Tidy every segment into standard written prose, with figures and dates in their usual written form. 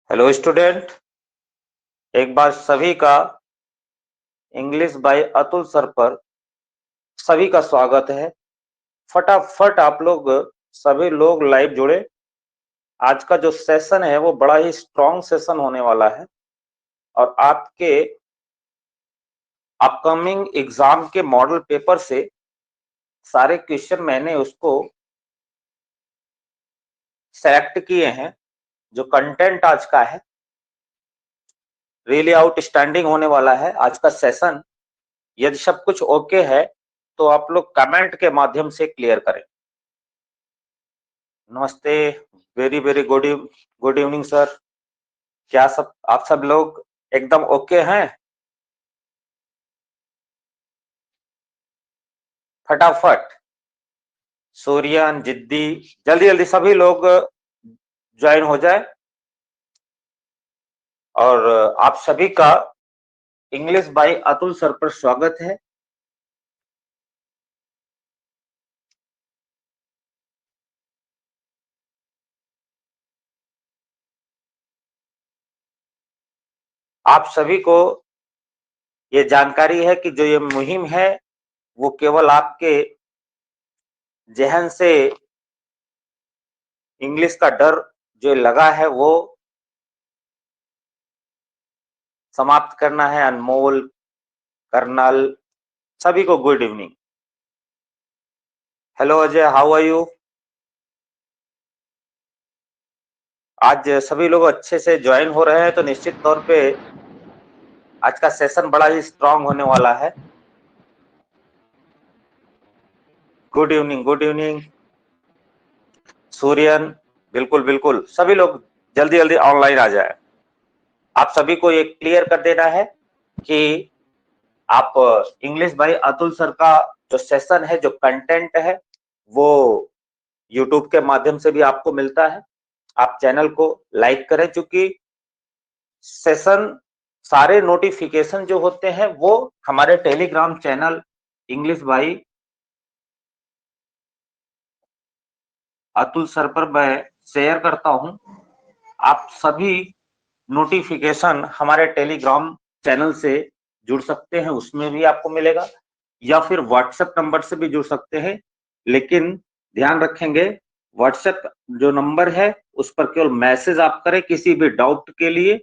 Hello student, एक बार सभी का इंग्लिश बाय अतुल सर पर सभी का स्वागत है। फटाफट आप लोग सभी लोग लाइव जुड़े। आज का जो सेशन है वो बड़ा ही स्ट्रॉन्ग सेशन होने वाला है और आपके अपकमिंग एग्जाम के मॉडल पेपर से सारे क्वेश्चन मैंने उसको सेलेक्ट किए हैं। जो कंटेंट आज का है रियली आउटस्टैंडिंग होने वाला है आज का सेशन। यदि सब कुछ ओके है तो आप लोग कमेंट के माध्यम से क्लियर करें। नमस्ते, very very good evening sir. क्या आप सब लोग एकदम ओके हैं? फटाफट सूर्यन, जिद्दी, जल्दी जल्दी सभी लोग ज्वाइन हो जाए। और आप सभी का इंग्लिश बाय अतुल सर पर स्वागत है। आप सभी को ये जानकारी है कि जो ये मुहिम है वो केवल आपके जहन से इंग्लिश का डर जो लगा है वो समाप्त करना है। अनमोल, कर्नल, सभी को good evening. Hello Ajay, how are you? आज सभी लोग अच्छे से ज्वाइन हो रहे हैं तो निश्चित तौर पे आज का सेशन बड़ा ही स्ट्रांग होने वाला है। Good evening, good evening Suryan. बिल्कुल बिल्कुल, सभी लोग जल्दी जल्दी ऑनलाइन आ जाए। आप सभी को ये क्लियर कर देना है कि आप इंग्लिश बाय अतुल सर का जो सेशन है, जो कंटेंट है, वो यूट्यूब के माध्यम से भी आपको मिलता है। आप चैनल को लाइक करें, क्योंकि सेशन सारे नोटिफिकेशन जो होते हैं वो हमारे Telegram channel English by Atul sir पर मैं शेयर करता हूं। आप सभी नोटिफिकेशन हमारे टेलीग्राम चैनल से जुड़ सकते हैं, उसमें भी आपको मिलेगा, या फिर व्हाट्सएप नंबर से भी जुड़ सकते हैं। लेकिन ध्यान रखेंगे, व्हाट्सएप जो नंबर है उस पर केवल मैसेज आप करें किसी भी डाउट के लिए।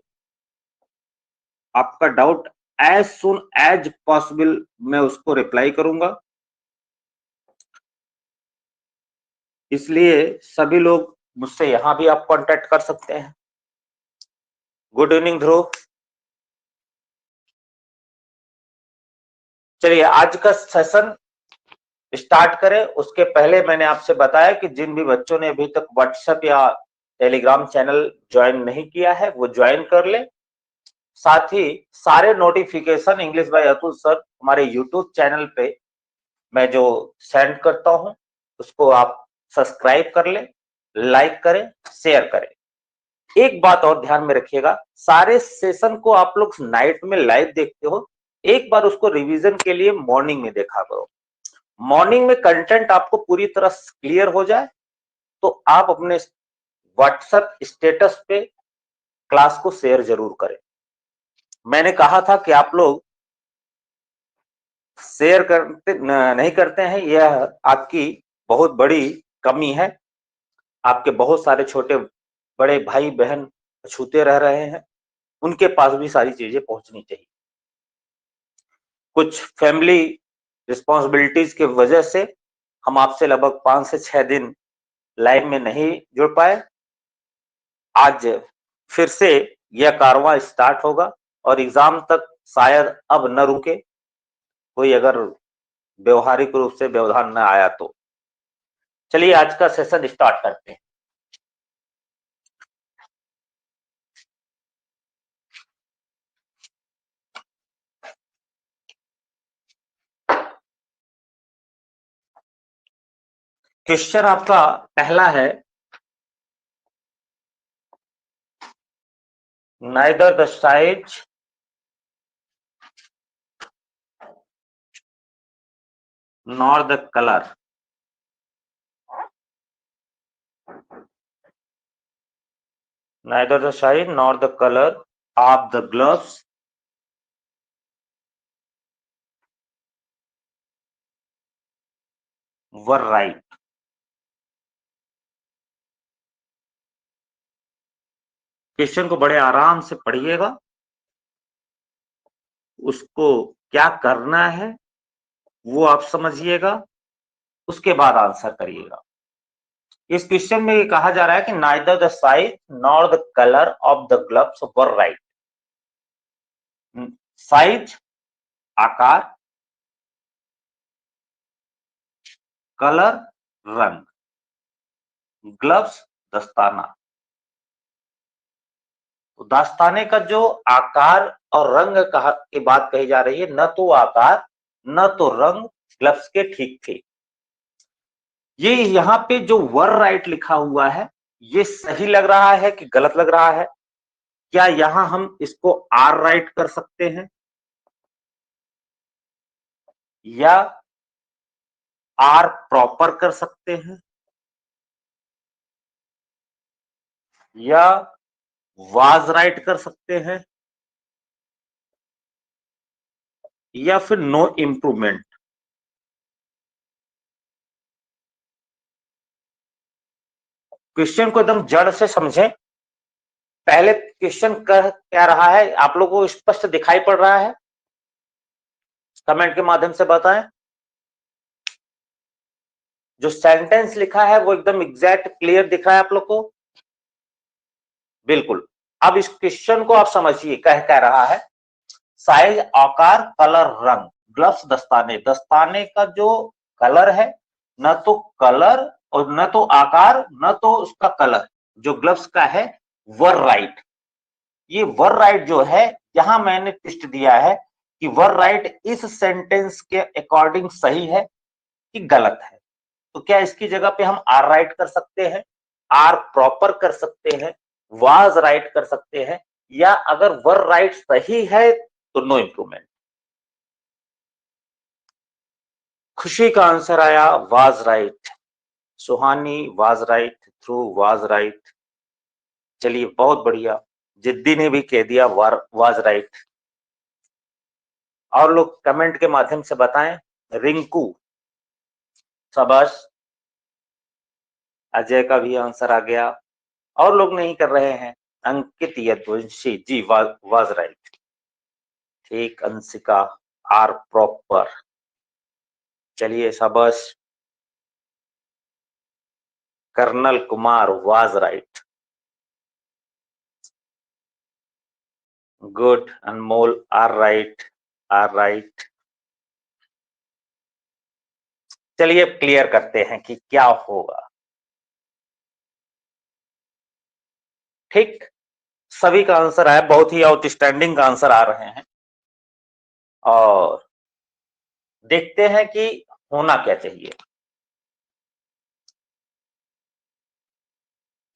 आपका doubt as soon as possible मैं उसको रिप्लाई करूंगा। इसलिए सभी लोग मुझसे यहां भी आप कांटेक्ट कर सकते हैं। गुड इवनिंग ध्रुव। चलिए आज का सेशन स्टार्ट करें। उसके पहले मैंने आपसे बताया कि जिन भी बच्चों ने अभी तक व्हाट्सएप या टेलीग्राम चैनल ज्वाइन नहीं किया है वो ज्वाइन कर ले। साथ ही सारे notification English by Atul sir हमारे यूट्यूब चैनल पे मैं जो सेंड करता हूं उसको आप सब्सक्राइब कर ले, लाइक करें, शेयर करें। एक बात और ध्यान में रखिएगा, सारे सेशन को आप लोग नाइट में लाइव देखते हो, एक बार उसको रिवीजन के लिए मॉर्निंग में देखा करो। मॉर्निंग में कंटेंट आपको पूरी तरह क्लियर हो जाए तो आप अपने व्हाट्सएप स्टेटस पे क्लास को शेयर जरूर करें। मैंने कहा था कि आप लोग शेयर करते नहीं करते हैं, यह आपकी बहुत बड़ी कमी है। आपके बहुत सारे छोटे बड़े भाई बहन छूते रह रहे हैं, उनके पास भी सारी चीजें पहुंचनी चाहिए। कुछ फैमिली रिस्पॉन्सिबिलिटीज की वजह से हम आपसे लगभग 5 से 6 दिन लाइव में नहीं जुड़ पाए। आज फिर से यह कारवां स्टार्ट होगा और एग्जाम तक शायद अब न रुके, कोई अगर व्यवहारिक रूप से व्यवधान न आया तो। चलिए आज का सेशन स्टार्ट करते हैं। क्वेश्चन आपका पहला है, neither the size nor the colour neither the size nor the color of the gloves were right. Question को बड़े आराम से पढ़िएगा, उसको क्या करना है वो आप समझिएगा, उसके बाद आंसर करिएगा। इस क्वेश्चन में ये कहा जा रहा है कि neither the size nor the colour of the gloves were right. Size आकार, कलर रंग, ग्लव्स दस्ताना। तो दस्ताने का जो आकार और रंग की बात कही जा रही है, न तो आकार न तो रंग ग्लव्स के ठीक थे। ये यहाँ पे जो वर राइट लिखा हुआ है, ये सही लग रहा है कि गलत लग रहा है? क्या यहां हम इसको आर राइट कर सकते हैं या आर प्रॉपर कर सकते हैं या वाज राइट कर सकते हैं या फिर नो इम्प्रूवमेंट? क्वेश्चन को एकदम जड़ से समझें। पहले क्वेश्चन कह क्या रहा है, आप लोगों को स्पष्ट दिखाई पड़ रहा है? कमेंट के माध्यम से बताएं। जो सेंटेंस लिखा है वो एकदम एग्जैक्ट क्लियर दिख रहा है आप लोग को? बिल्कुल। अब इस क्वेश्चन को आप समझिए, कह रहा है साइज, आकार, कलर, रंग, ग्लव्स दस्ताने। दस्ताने का जो कलर है, न तो कलर और न तो आकार न तो उसका कलर, जो ग्लव्स का है वर राइट। ये वर राइट जो है, यहां मैंने ट्विस्ट दिया है कि वर राइट इस सेंटेंस के अकॉर्डिंग सही है कि गलत है। तो क्या इसकी जगह पे हम आर राइट कर सकते हैं, आर प्रॉपर कर सकते हैं, वाज राइट कर सकते हैं, या अगर वर राइट सही है तो नो इंप्रूवमेंट? खुशी का आंसर आया was right. Suhani was right, Dhruv was right. चलिए बहुत बढ़िया, जिद्दी ने भी कह दिया वाज राइट। और लोग कमेंट के माध्यम से बताएं। रिंकू, शाबाश। अजय का भी आंसर आ गया। और लोग नहीं कर रहे हैं। Ankit Yaduvanshi ji was right. ठीक, अंशिका आर प्रॉपर। चलिए शाबाश। Colonel Kumar was right. Good. Anmol are right, are right. चलिए अब क्लियर करते हैं कि क्या होगा। ठीक, सभी का आंसर आया, बहुत ही आउटस्टैंडिंग का आंसर आ रहे हैं। और देखते हैं कि होना क्या चाहिए।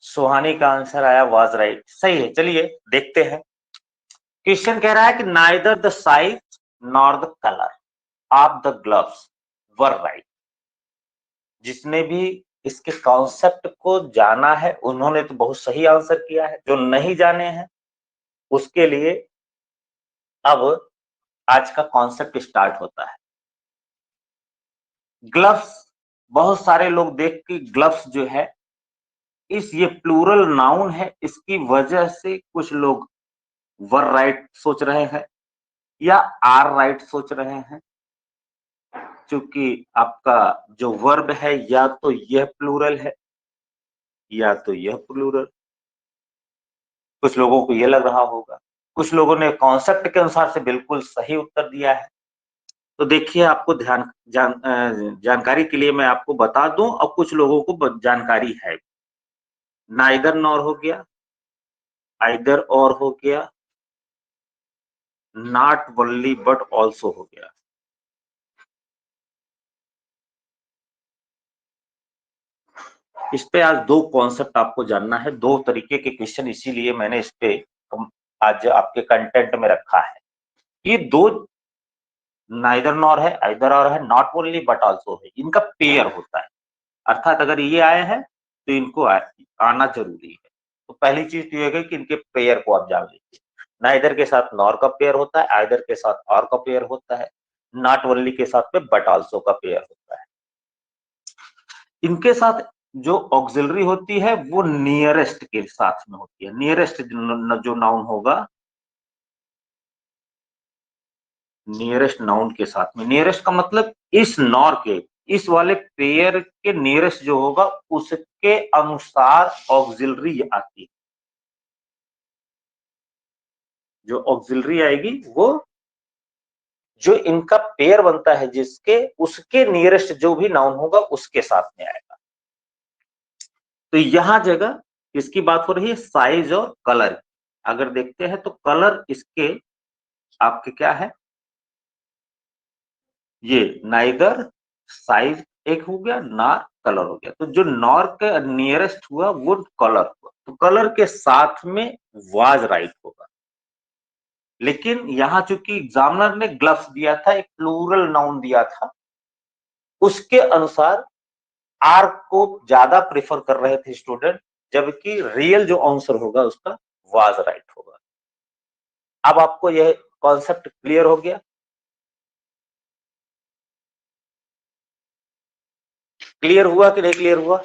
सुहानी का आंसर आया वाज राइट, सही है। चलिए देखते हैं। क्वेश्चन कह रहा है कि neither the size nor the colour of the gloves were right. जिसने भी इसके कॉन्सेप्ट को जाना है उन्होंने तो बहुत सही आंसर किया है। जो नहीं जाने हैं उसके लिए अब आज का कॉन्सेप्ट स्टार्ट होता है। ग्लव्स, बहुत सारे लोग देख के ग्लव्स जो है ये प्लूरल नाउन है, इसकी वजह से कुछ लोग वर राइट सोच रहे हैं या आर राइट सोच रहे हैं। क्योंकि आपका जो वर्ब है या तो यह प्लूरल है या तो यह प्लूरल। कुछ लोगों को यह लग रहा होगा, कुछ लोगों ने कॉन्सेप्ट के अनुसार से बिल्कुल सही उत्तर दिया है। तो देखिए, आपको जानकारी के लिए मैं आपको बता दूं, और कुछ लोगों को जानकारी है। नाइदर नॉर हो गया, आइदर और हो गया, नॉट ओनली बट ऑल्सो हो गया। इस पे आज दो कॉन्सेप्ट आपको जानना है, दो तरीके के क्वेश्चन, इसीलिए मैंने इस पे आज आपके कंटेंट में रखा है। ये दो नाइदर नॉर है, आइदर और है, नॉट ओनली बट ऑल्सो है, इनका पेयर होता है। अर्थात अगर ये आए हैं तो इनको आना जरूरी है। तो पहली चीज तो ये है कि इनके पेयर को आप जान लीजिए। नाइदर के साथ नॉर का पेयर होता है, आइदर के साथ और का पेयर होता है, नॉट ओनली के साथ में बट आल्सो का पेयर होता है। इनके साथ जो ऑक्सिलरी होती है वो नियरेस्ट के साथ में होती है। नियरेस्ट जो नाउन होगा, नियरेस्ट नाउन के साथ में, नियरेस्ट का मतलब इस नॉर के, इस वाले पेयर के नियरेस्ट जो होगा उसके अनुसार ऑक्सिलरी आती है। जो ऑक्सिलरी आएगी वो जो इनका पेयर बनता है जिसके, उसके नियरेस्ट जो भी नाउन होगा उसके साथ में आएगा। तो यहां जगह किसकी बात हो रही है? साइज और कलर। अगर देखते हैं तो कलर इसके आपके क्या है? ये नाइदर साइज एक हो गया, नॉर कलर हो गया। तो जो नॉर के नियरेस्ट हुआ वो कलर हुआ, तो कलर के साथ में वाज राइट होगा। लेकिन यहां चूंकि एग्जामिनर ने ग्लव्स दिया था, एक प्लूरल नाउन दिया था, उसके अनुसार आर को ज्यादा प्रेफर कर रहे थे स्टूडेंट, जबकि रियल जो आंसर होगा उसका वाज राइट होगा। अब आपको यह कॉन्सेप्ट क्लियर हो गया? क्लियर हुआ कि नहीं क्लियर हुआ?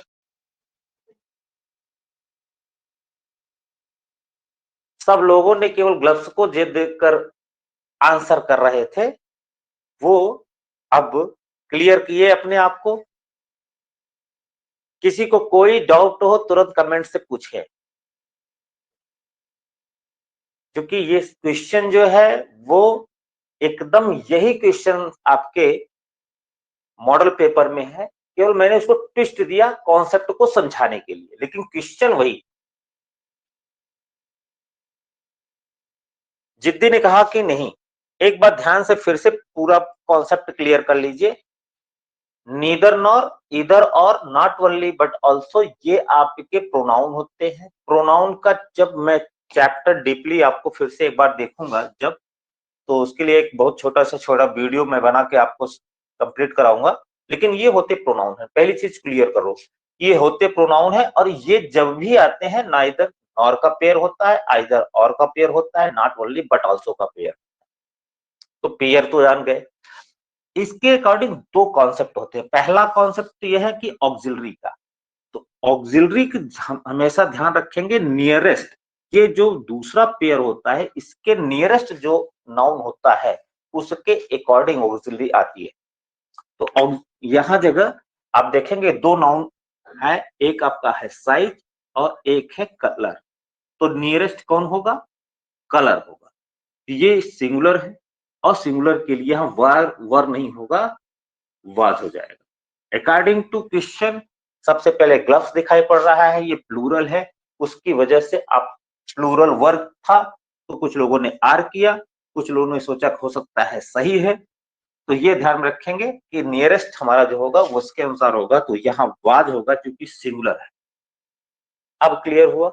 सब लोगों ने केवल ग्लव्स को जे देखकर आंसर कर रहे थे, वो अब क्लियर किए अपने आप को। किसी को कोई डाउट हो तुरंत कमेंट से पूछे, क्योंकि ये क्वेश्चन जो है वो एकदम यही क्वेश्चन आपके मॉडल पेपर में है, केवल मैंने उसको ट्विस्ट दिया कॉन्सेप्ट को समझाने के लिए, लेकिन क्वेश्चन वही। जिद्दी ने कहा कि नहीं, एक बार ध्यान से फिर से पूरा कॉन्सेप्ट क्लियर कर लीजिए। नीदर नॉर, इधर और, नॉट ओनली बट ऑल्सो, ये आपके प्रोनाउन होते हैं। प्रोनाउन का जब मैं चैप्टर डीपली आपको फिर से एक बार देखूंगा जब, तो उसके लिए एक बहुत छोटा सा छोटा वीडियो मैं बना के आपको कंप्लीट कराऊंगा। लेकिन ये होते प्रोनाउन है, पहली चीज क्लियर करो, ये होते प्रोनाउन है। और ये जब भी आते हैं नाइदर और का पेयर होता है, आइदर और का पेयर होता है, नॉट ओनली बट ऑल्सो का पेयर। तो पेयर तो जान गए। इसके अकॉर्डिंग दो कॉन्सेप्ट होते हैं। पहला कॉन्सेप्ट यह है कि ऑक्सिलरी का। तो ऑक्सिलरी हमेशा ध्यान रखेंगे नियरेस्ट, ये जो दूसरा पेयर होता है इसके नियरेस्ट जो नाउन होता है उसके अकॉर्डिंग ऑक्सिलरी आती है। तो यहां जगह आप देखेंगे दो नाउन है, एक आपका है साइज और एक है कलर। तो नियरेस्ट कौन होगा? कलर होगा। ये सिंगुलर है और सिंगुलर के लिए यहां वर नहीं होगा, वाज हो जाएगा। अकॉर्डिंग टू क्वेश्चन सबसे पहले ग्लव्स दिखाई पड़ रहा है, ये प्लूरल है, उसकी वजह से आप प्लूरल वर्ब था तो कुछ लोगों ने आर किया, कुछ लोगों ने सोचा हो सकता है सही है। तो ये ध्यान रखेंगे कि नियरेस्ट हमारा जो होगा उसके अनुसार होगा, तो यहाँ वाज होगा क्योंकि सिंगुलर है। अब क्लियर हुआ?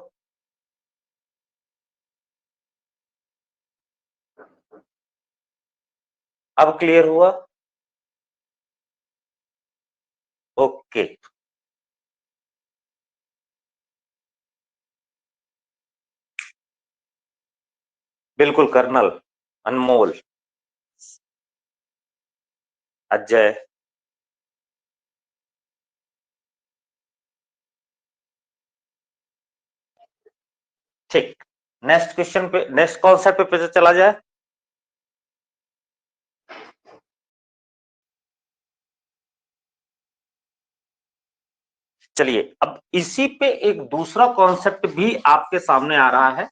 अब क्लियर हुआ? ओके। बिल्कुल कर्नल, अनमोल, अजय। ठीक, नेक्स्ट क्वेश्चन पे, नेक्स्ट कॉन्सेप्ट पे चला जाए। चलिए अब इसी पे एक दूसरा कॉन्सेप्ट भी आपके सामने आ रहा है,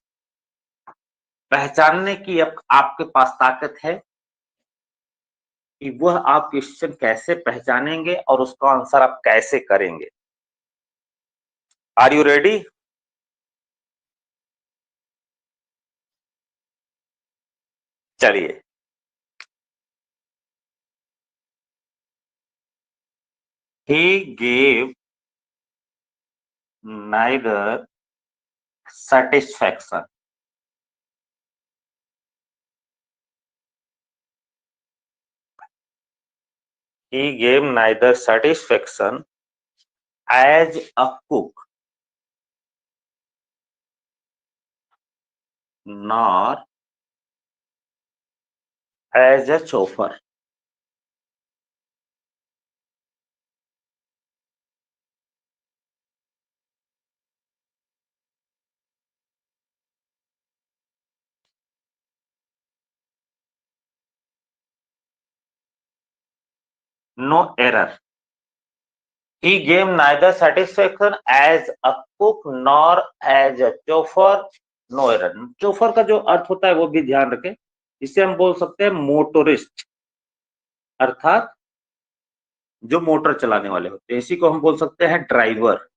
पहचानने की अब आपके पास ताकत है कि वह आप क्वेश्चन कैसे पहचानेंगे और उसका आंसर आप कैसे करेंगे। Are you ready? चलिए, he gave neither satisfaction he gave neither satisfaction as a cook nor as a chauffeur. No error. He gave neither satisfaction as a cook nor as a chauffeur. No error. चौफर का जो अर्थ होता है वो भी ध्यान रखें, इसे हम बोल सकते हैं मोटोरिस्ट, अर्थात जो मोटर चलाने वाले होते हैं, इसी को हम बोल सकते हैं ड्राइवर।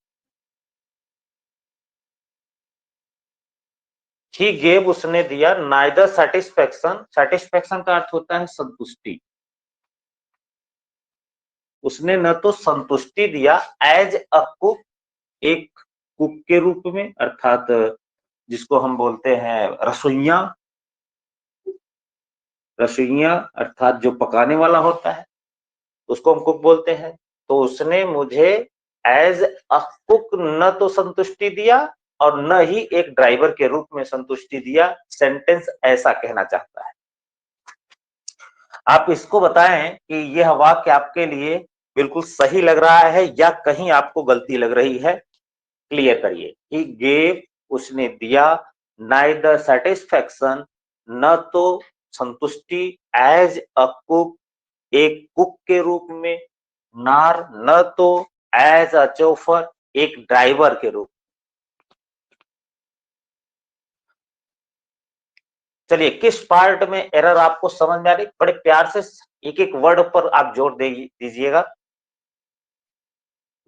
ही गेव, उसने दिया, नाइदर सेटिस्फेक्शन, सेटिस्फेक्शन का अर्थ होता है संतुष्टि, उसने न तो संतुष्टि दिया एज अ कुक, एक कुक के रूप में, अर्थात जिसको हम बोलते हैं रसोइया, रसोइया अर्थात जो पकाने वाला होता है उसको हम कुक बोलते हैं। तो उसने मुझे एज अ कुक न तो संतुष्टि दिया और न ही एक ड्राइवर के रूप में संतुष्टि दिया। सेंटेंस ऐसा कहना चाहता है। आप इसको बताएं कि यह वाक्य आपके लिए बिल्कुल सही लग रहा है या कहीं आपको गलती लग रही है, क्लियर करिए। ही गेव, उसने दिया, नाइदर सेटिस्फैक्शन, न तो संतुष्टि, एज अ कुक, एक कुक के रूप में, नार, न तो, एज अ चौफर, एक ड्राइवर के रूप। चलिए, किस पार्ट में एरर आपको समझ में आ रही, बड़े प्यार से एक एक वर्ड पर आप जोर दीजिएगा।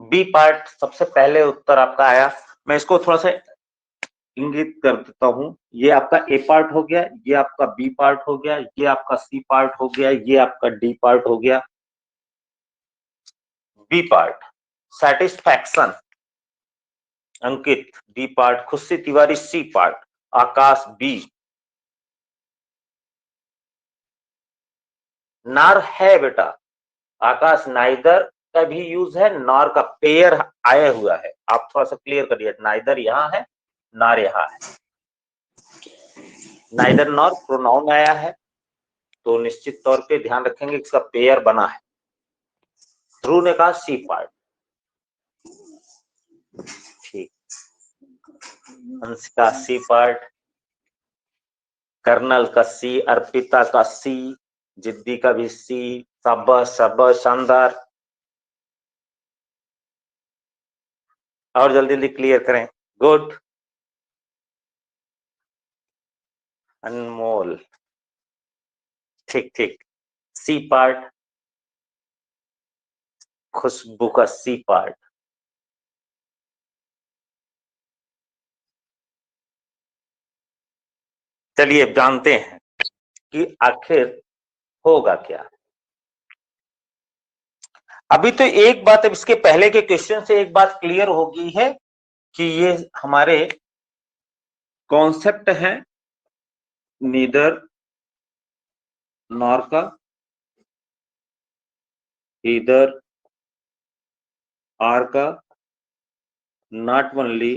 बी पार्ट सबसे पहले उत्तर आपका आया, मैं इसको थोड़ा सा इंगित कर देता हूं। ये आपका ए पार्ट हो गया, ये आपका बी पार्ट हो गया, ये आपका सी पार्ट हो गया, ये आपका डी पार्ट हो गया। बी पार्ट सेटिस्फैक्शन अंकित, डी पार्ट खुशी तिवारी, सी पार्ट आकाश, बी। नार है बेटा आकाश, नाइदर का भी यूज है, नार का पेयर आया हुआ है, आप थोड़ा सा क्लियर करिए। नाइदर यहां है, नार यहां है, नाइदर नॉर प्रोनाउन आया है, तो निश्चित तौर पे ध्यान रखेंगे इसका पेयर बना है। ध्रुव ने कहा सी पार्ट, ठीक। अंश का सी पार्ट, कर्नल का सी, अर्पिता का सी, जिद्दी का भी सी, शाबाश शाबाश, शानदार। और जल्दी जल्दी क्लियर करें, गुड। अनमोल, ठीक ठीक। सी पार्ट खुशबू का सी पार्ट। चलिए जानते हैं कि आखिर होगा क्या। अभी तो एक बात, अब इसके पहले के क्वेश्चन से एक बात क्लियर हो गई है कि ये हमारे कॉन्सेप्ट है नीदर नॉर का, इधर आर का, नॉट ओनली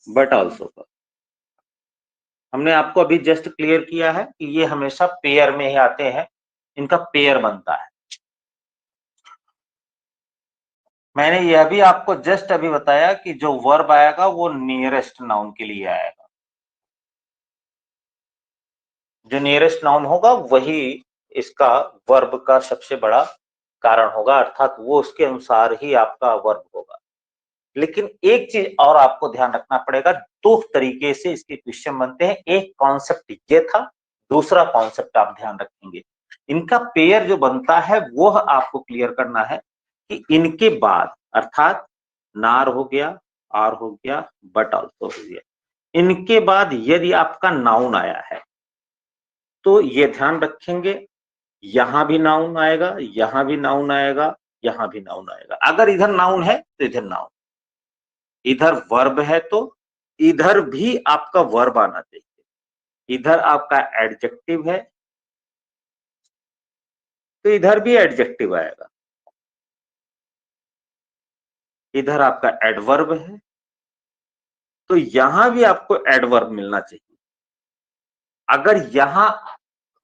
बट ऑल्सो का। हमने आपको अभी जस्ट क्लियर किया है कि ये हमेशा पेयर में ही आते हैं, इनका पेयर बनता है। मैंने यह भी आपको जस्ट अभी बताया कि जो वर्ब आएगा वो नियरेस्ट नाउन के लिए आएगा, जो नियरेस्ट नाउन होगा वही इसका वर्ब का सबसे बड़ा कारण होगा, अर्थात वो उसके अनुसार ही आपका वर्ब होगा। लेकिन एक चीज और आपको ध्यान रखना पड़ेगा, दो तरीके से इसके क्वेश्चन बनते हैं। एक कॉन्सेप्ट ये था, दूसरा कॉन्सेप्ट आप ध्यान रखेंगे, इनका पेयर जो बनता है वो आपको क्लियर करना है कि इनके बाद, अर्थात नार हो गया, आर हो गया, बट ऑल्सो हो गया, इनके बाद यदि आपका नाउन आया है तो ये ध्यान रखेंगे, यहां भी नाउन आएगा, यहां भी नाउन आएगा, यहां भी नाउन आएगा। अगर इधर नाउन है तो इधर नाउन, इधर वर्ब है तो इधर भी आपका वर्ब आना चाहिए। इधर आपका एडजेक्टिव है तो इधर भी एडजेक्टिव आएगा। इधर आपका एडवर्ब है तो यहां भी आपको एडवर्ब मिलना चाहिए। अगर यहां,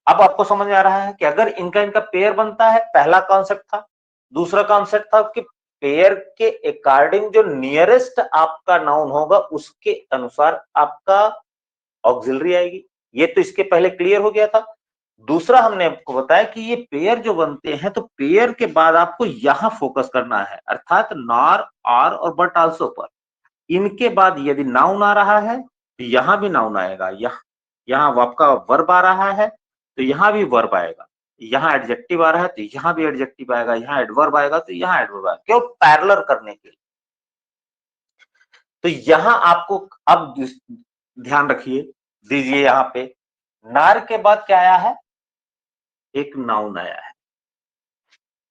अब आपको समझ में आ रहा है कि अगर इनका पेयर बनता है, पहला कॉन्सेप्ट था। दूसरा कॉन्सेप्ट था कि पेयर के अकॉर्डिंग जो नियरेस्ट आपका नाउन होगा उसके अनुसार आपका ऑक्सिलरी आएगी। ये तो इसके पहले क्लियर हो गया था। दूसरा हमने आपको बताया कि ये पेयर जो बनते हैं तो पेयर के बाद आपको यहां फोकस करना है, अर्थात नॉर, आर और बट आल्सो पर। इनके बाद यदि नाउन आ रहा है तो यहां भी नाउन आएगा। यहाँ आपका वर्ब आ रहा है तो यहां भी वर्ब आएगा। यहाँ एडजेक्टिव आ रहा है तो यहां भी एडजेक्टिव आएगा। यहाँ एडवर्ब आएगा तो यहाँ एडवर्ब आएगा। क्यों? पैरेलल करने के लिए। तो यहां आपको अब ध्यान रखिए, दीजिए यहां पे नार के बाद क्या आया है? एक नाउन आया है।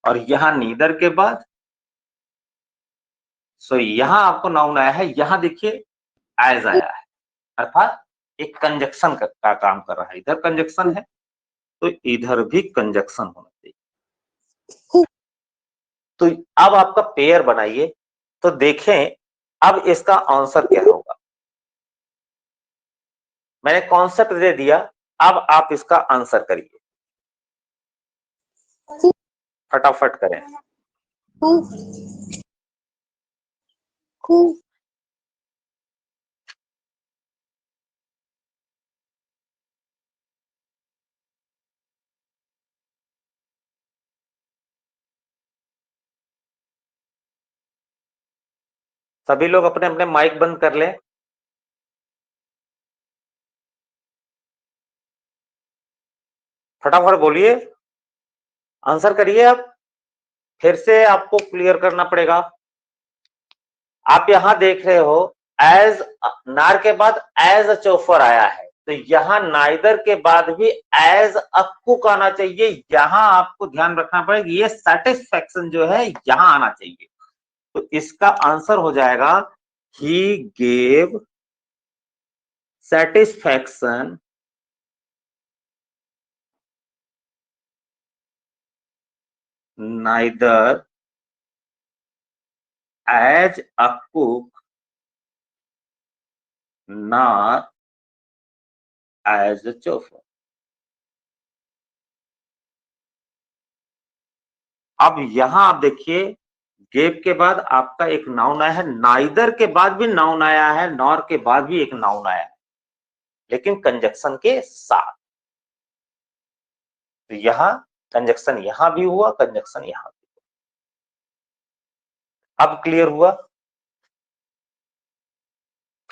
और यहां नीदर के बाद, सो यहां आपको नाउन आया है। यहां देखिए एज आया है, अर्थात एक कंजक्शन का काम कर रहा है। इधर कंजक्शन है तो इधर भी कंजक्शन होना चाहिए। तो अब आपका पेयर बनाइए तो देखें अब इसका आंसर क्या होगा। मैंने कॉन्सेप्ट दे दिया, अब आप इसका आंसर करिए, फटाफट करें। सभी लोग अपने अपने माइक बंद कर लें। फटाफट बोलिए, आंसर करिए। आप फिर से आपको क्लियर करना पड़ेगा। आप यहां देख रहे हो एज, नार के बाद एज अ चोफर आया है, तो यहां नाइदर के बाद भी एज अ कुक आना चाहिए। यहां आपको ध्यान रखना पड़ेगा, ये सेटिस्फैक्शन जो है यहां आना चाहिए। तो इसका आंसर हो जाएगा ही gave satisfaction neither as a cook nor as a chauffeur. अब यहां आप देखिए, गेव के बाद आपका एक नाउन आया है, नाइदर के बाद भी नाउन आया है, नॉर के बाद भी एक नाउन आया है, लेकिन कंजक्शन के साथ। तो यहां कंजक्शन यहां भी हुआ, कंजक्शन यहां भी हुआ। अब क्लियर हुआ?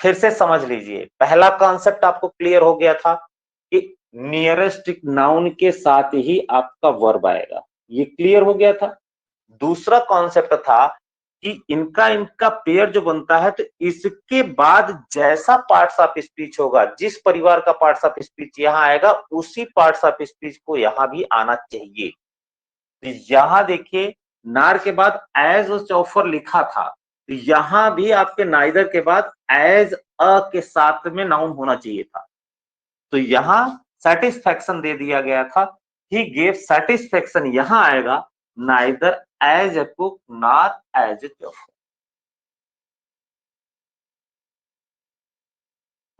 फिर से समझ लीजिए, पहला कॉन्सेप्ट आपको क्लियर हो गया था कि नियरेस्ट नाउन के साथ ही आपका वर्ब आएगा, ये क्लियर हो गया था। दूसरा कॉन्सेप्ट था कि इनका पेयर जो बनता है तो इसके बाद जैसा पार्ट्स ऑफ स्पीच होगा, जिस परिवार का पार्ट्स ऑफ स्पीच यहां आएगा उसी पार्ट्स ऑफ स्पीच को यहां भी आना चाहिए। तो यहां देखिए, नार के बाद एज और चौफर लिखा था, तो यहां भी आपके नाइदर के बाद एज अ के साथ में नाउन होना चाहिए था। तो यहां सेटिस्फैक्शन दे दिया गया था, ही गेव सेटिस्फैक्शन यहां आएगा, neither as a cook not as a chauffeur.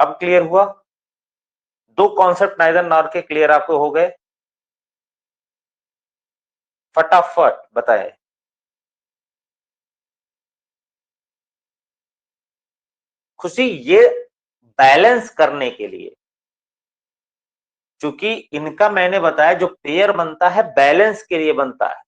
अब क्लियर हुआ? दो कॉन्सेप्ट नाइदर नॉर के क्लियर आपको हो गए? फटाफट बताएं। खुशी, ये बैलेंस करने के लिए, क्योंकि इनका मैंने बताया जो पेयर बनता है बैलेंस के लिए बनता है,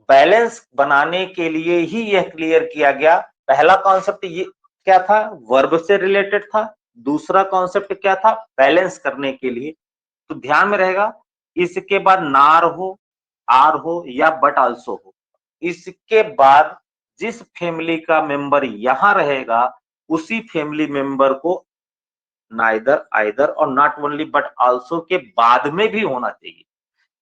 बैलेंस बनाने के लिए ही यह क्लियर किया गया। पहला कॉन्सेप्ट ये क्या था? वर्ब से रिलेटेड था। दूसरा कॉन्सेप्ट क्या था? बैलेंस करने के लिए। तो ध्यान में रहेगा, इसके बाद नार हो, आर हो या बट आल्सो हो, इसके बाद जिस फैमिली का मेंबर यहां रहेगा उसी फैमिली मेंबर को नाइदर, आइदर और नॉट ओनली बट आल्सो के बाद में भी होना चाहिए।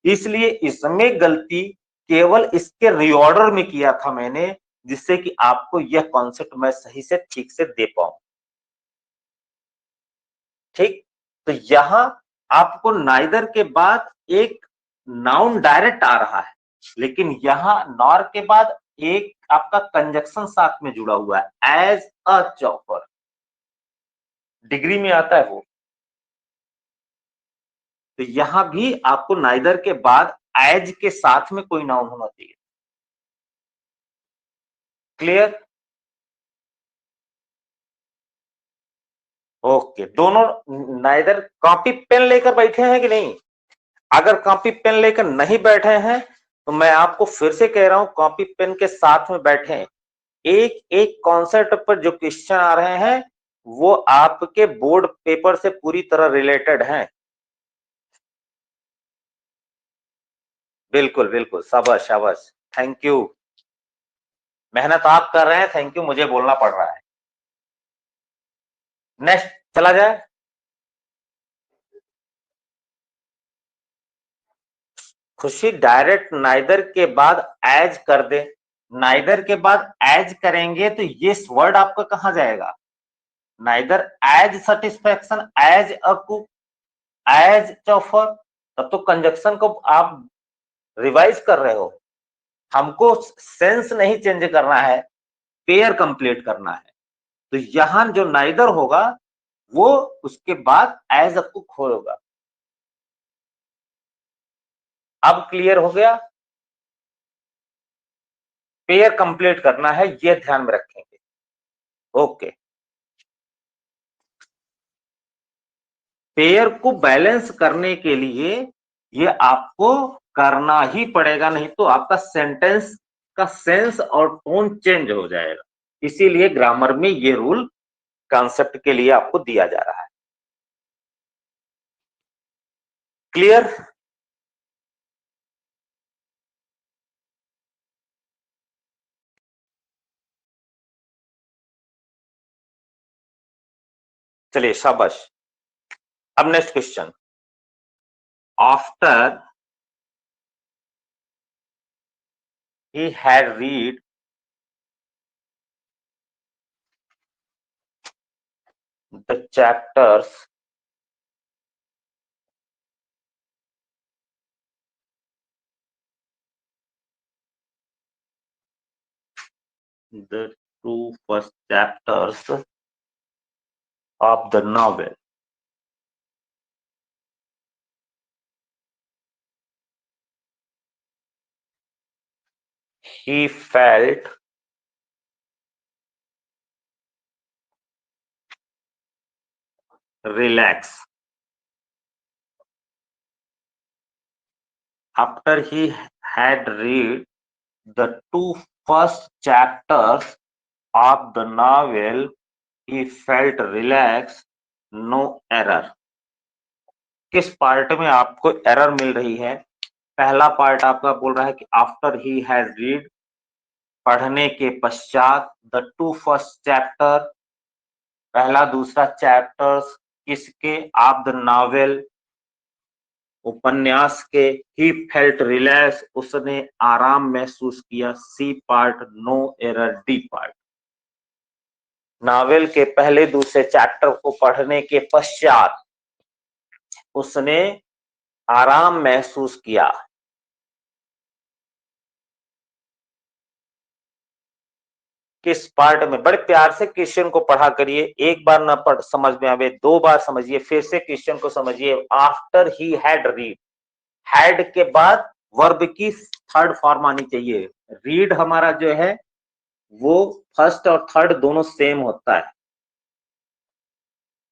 इसलिए इसमें गलती केवल इसके रिऑर्डर में किया था मैंने, जिससे कि आपको यह कॉन्सेप्ट मैं सही से ठीक से दे पाऊं। ठीक, तो यहां आपको नाइदर के बाद एक नाउन डायरेक्ट आ रहा है, लेकिन यहां नॉर के बाद एक आपका कंजक्शन साथ में जुड़ा हुआ है, एज अ चॉपर। डिग्री में आता है वो। तो यहां भी आपको नाइदर के बाद एज के साथ में कोई नाउन होना चाहिए। क्लियर? ओके, दोनों नाइदर कॉपी पेन लेकर बैठे हैं कि नहीं? अगर कॉपी पेन लेकर नहीं बैठे हैं तो मैं आपको फिर से कह रहा हूं, कॉपी पेन के साथ में बैठे। एक एक कॉन्सेप्ट पर जो क्वेश्चन आ रहे हैं वो आपके बोर्ड पेपर से पूरी तरह रिलेटेड हैं। बिल्कुल बिल्कुल, शाबाश शाबाश, थैंक यू। मेहनत आप कर रहे हैं, थैंक यू मुझे बोलना पड़ रहा है। नेक्स्ट चला जाए। खुशी डायरेक्ट नाइदर के बाद एज कर दे। नाइदर के बाद एज करेंगे तो ये वर्ड आपका कहां जाएगा? Neither as satisfaction, as a cook, as chauffeur. तब तो कंजक्शन को आप रिवाइज कर रहे हो। हमको सेंस नहीं चेंज करना है, पेयर कंप्लीट करना है। तो यहां जो नाइदर होगा वो उसके बाद एज अ कुक होगा। अब क्लियर हो गया? पेयर कंप्लीट करना है, ये ध्यान में रखेंगे। ओके, पेयर को बैलेंस करने के लिए ये आपको करना ही पड़ेगा, नहीं तो आपका सेंटेंस का सेंस और टोन चेंज हो जाएगा। इसीलिए ग्रामर में ये रूल कॉन्सेप्ट के लिए आपको दिया जा रहा है। क्लियर? चलिए शाबाश। अब next question. After he had read the chapters the two first chapters of the novel, he felt relaxed. After he had read the two first chapters of the novel, he felt relaxed, no error. किस part में आपको error मिल रही है? पहला part आपका बोल रहा है कि आफ्टर ही हैज रीड, पढ़ने के पश्चात, द टू फर्स्ट चैप्टर, पहला दूसरा चैप्टर्स किसके? ऑफ द नॉवेल, उपन्यास के। ही फेल्ट रिलैक्स, उसने आराम महसूस किया। C part no error, D part. Novel के पहले दूसरे चैप्टर को पढ़ने के पश्चात उसने आराम महसूस किया। किस पार्ट में? बड़े प्यार से क्वेश्चन को पढ़ा करिए, एक बार ना पढ़ समझ में आवे, दो बार समझिए, फिर से क्वेश्चन को समझिए। After he had read, had के बाद वर्ब की थर्ड फॉर्म आनी चाहिए। रीड हमारा जो है वो फर्स्ट और थर्ड दोनों सेम होता है।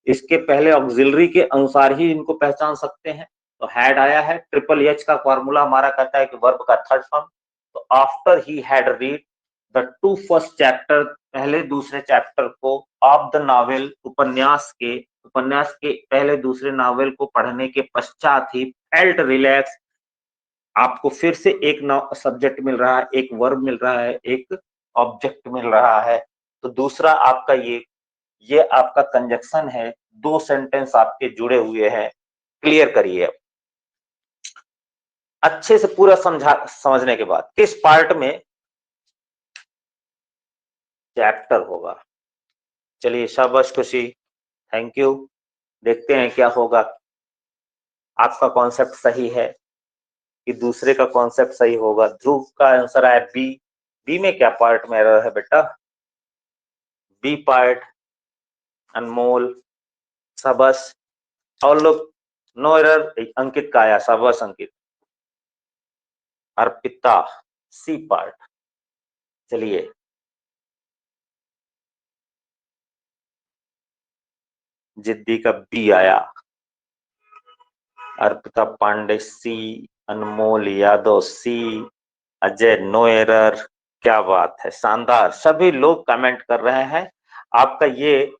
इसके पहले ऑक्सिलरी के अनुसार ही इनको पहचान सकते हैं। तो हैड आया है, ट्रिपल एच का फॉर्मूला हमारा कहता है कि वर्ब का थर्ड फॉर्म। तो after he had read the two first chapter, पहले दूसरे चैप्टर को, ऑफ द नॉवेल, उपन्यास के पहले दूसरे नॉवेल को पढ़ने के पश्चात ही फेल्ट रिलैक्स। आपको फिर से एक सब्जेक्ट मिल रहा है, एक वर्ब मिल रहा है, एक ऑब्जेक्ट मिल रहा है। तो दूसरा आपका ये आपका कंजक्शन है, दो सेंटेंस आपके जुड़े हुए हैं। क्लियर करिए। अच्छे से पूरा समझने के बाद किस पार्ट में चैप्टर होगा? चलिए शाबाश खुशी, थैंक यू। देखते हैं क्या होगा, आपका कॉन्सेप्ट सही है कि दूसरे का कॉन्सेप्ट सही होगा। ध्रुव का आंसर आया बी। बी में क्या पार्ट में एरर है बेटा? B part. अनमोल, सबस, और लोग नो एरर, अंकित का आया सबस अंकित। अर्पिता सी पार्ट, चलिए जिद्दी का बी आया, अर्पिता पांडे सी, अनमोल यादव सी, अजय नो एरर। क्या बात है, शानदार, सभी लोग कमेंट कर रहे हैं। आपका ये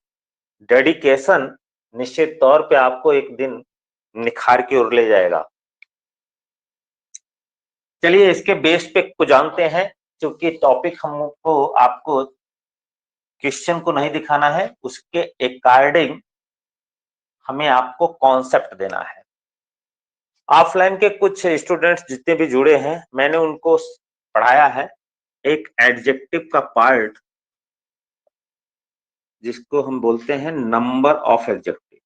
डेडिकेशन निश्चित तौर पे आपको एक दिन निखार की ओर ले जाएगा। चलिए इसके बेस पे कुछ जानते हैं, क्योंकि टॉपिक हमको आपको क्वेश्चन को नहीं दिखाना है, उसके अकॉर्डिंग हमें आपको कॉन्सेप्ट देना है। ऑफलाइन के कुछ स्टूडेंट्स जितने भी जुड़े हैं, मैंने उनको पढ़ाया है एक एडजेक्टिव का पार्ट, जिसको हम बोलते हैं number of adjective.